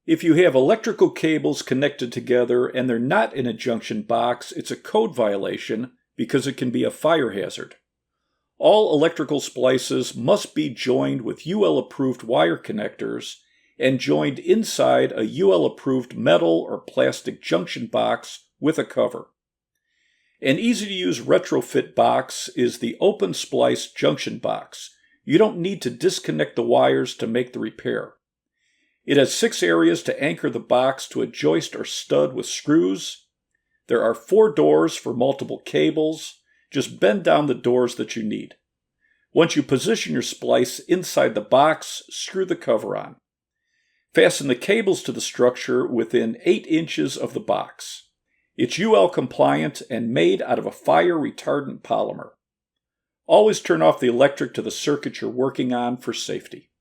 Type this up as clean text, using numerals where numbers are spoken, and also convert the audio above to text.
If you have electrical cables connected together and they're not in a junction box, it's a code violation because it can be a fire hazard. All electrical splices must be joined with UL-approved wire connectors and joined inside a UL-approved metal or plastic junction box with a cover. An easy-to-use retrofit box is the open splice junction box. You don't need to disconnect the wires to make the repair. It has 6 areas to anchor the box to a joist or stud with screws. There are 4 doors for multiple cables. Just bend down the doors that you need. Once you position your splice inside the box, screw the cover on. Fasten the cables to the structure within 8 inches of the box. It's UL compliant and made out of a fire retardant polymer. Always turn off the electric to the circuit you're working on for safety.